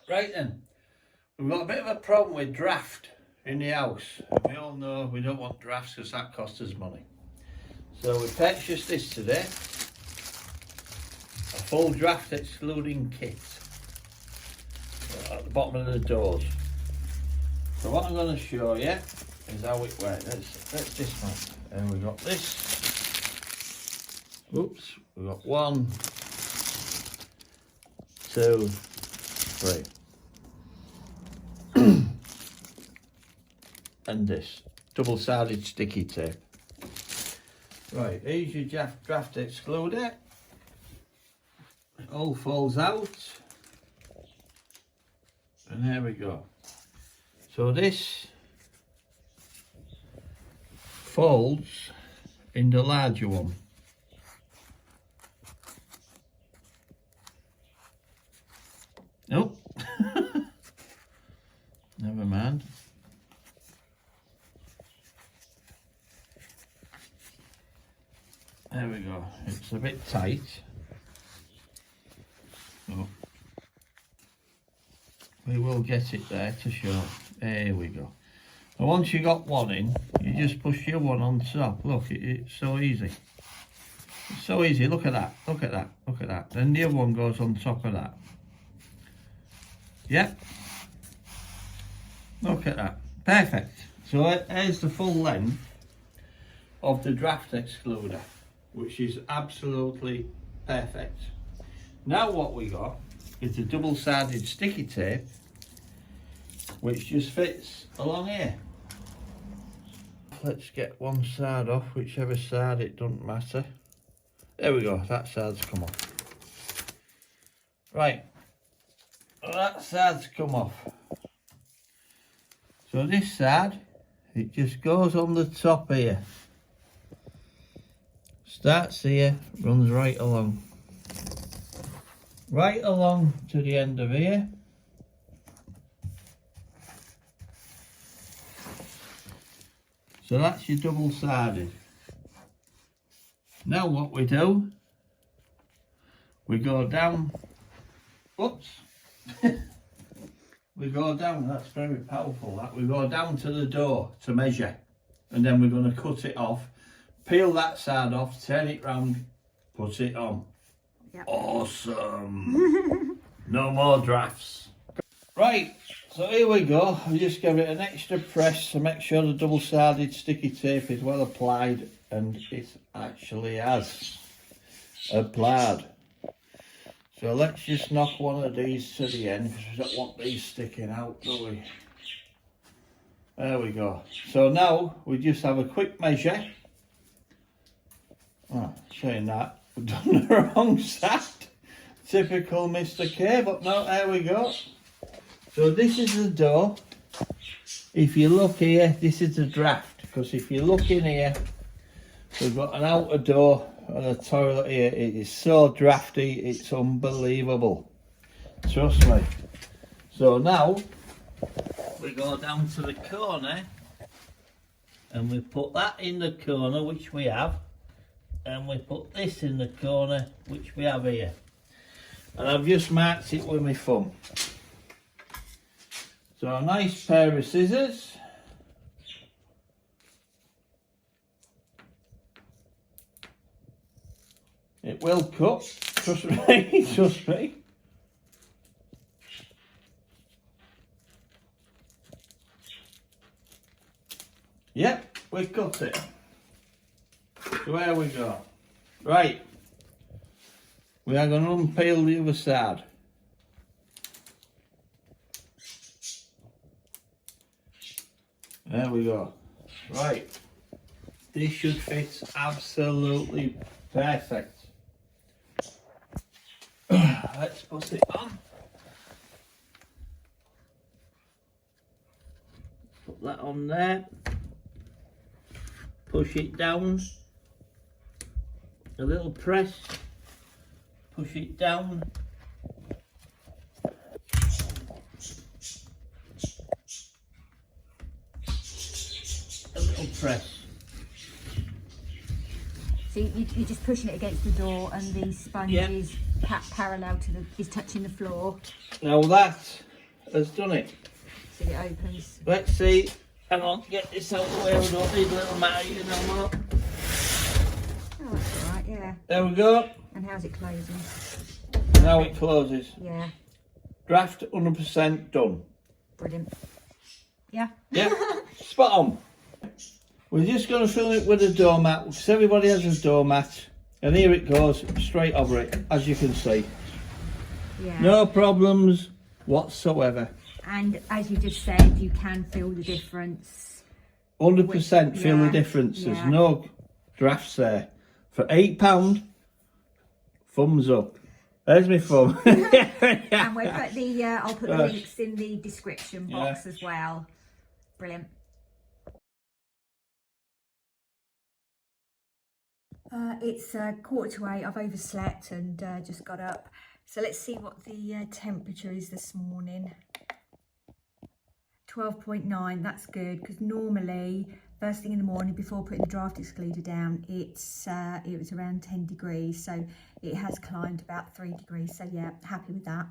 Right then, we've got a bit of a problem with draft in the house. We all know we don't want drafts because that costs us money. So we purchased this today, a full draft excluding kit at the bottom of the doors. So what I'm going to show you is how it works. Let's dismantle. And we got this. Oops, we got 1, 2, 3. And this double-sided sticky tape. Right, here's your draft excluder. It all falls out. And there we go. So this folds in the larger one. Nope. Never mind. There we go. It's a bit tight. So we will get it there to show. There we go. And once you got one in, you just push your one on top. Look, it's so easy. It's so easy. Look at that. Look at that. Look at that. Then the other one goes on top of that. Yep. Look at that. Perfect. So here's the full length of the draft excluder, which is absolutely perfect. Now what we got is the double-sided sticky tape, which just fits along here. Let's get one side off, whichever side, it doesn't matter. There we go, that side's come off. Right, that side's come off. So this side, it just goes on the top here. Starts here, runs right along. Right along to the end of here. So that's your double-sided. Now what we do, we go down, oops, we go down, that's very powerful that, we go down to the door to measure, and then we're going to cut it off, peel that side off, turn it round, put it on. Yep. Awesome. No more drafts. Right, so here we go. We just give it an extra press to make sure the double-sided sticky tape is well applied, and it actually has applied. So let's just knock one of these to the end because we don't want these sticking out, do we? There we go. So now we just have a quick measure. Oh, saying that, we've done the wrong side. Typical Mr. K, but no, there we go. So this is the door. If you look here, this is the draft, because if you look in here, we've got an outer door and a toilet here. It is so drafty, it's unbelievable. Trust me. So now, we go down to the corner, and we put that in the corner, which we have. And we put this in the corner, which we have here. And I've just marked it with my thumb. So a nice pair of scissors. It will cut, trust me, trust me. Yep, we cut it. So there we go. Right, we are going to unpeel the other side. There we go. Right, this should fit absolutely perfect. Let's put it on. Put that on there. Push it down. A little press. Push it down. A little press. So you're just pushing it against the door, and the sponge is parallel to is touching the floor. Now that has done it. See, it opens. Let's see. Hang on, get this out of the way. We don't need little Matty no more. Oh, that's alright, yeah. There we go. And how's it closing? Now it closes. Yeah. Draft 100% done. Brilliant. Yeah. Yeah, spot on. We're just going to fill it with a doormat because everybody has a doormat. And here it goes, straight over it, as you can see. Yeah. No problems whatsoever. And as you just said, you can feel the difference. 100% feel the Yeah, difference. yeah. There's no drafts there. For £8, thumbs up. There's my thumb. And we'll put the I'll put the links in the description box as well. Brilliant. It's 7:45. I've overslept and just got up. So let's see what the temperature is this morning. 12.9. That's good, because normally first thing in the morning before putting the draft excluder down, it was around 10 degrees. So it has climbed about 3 degrees. So yeah, happy with that.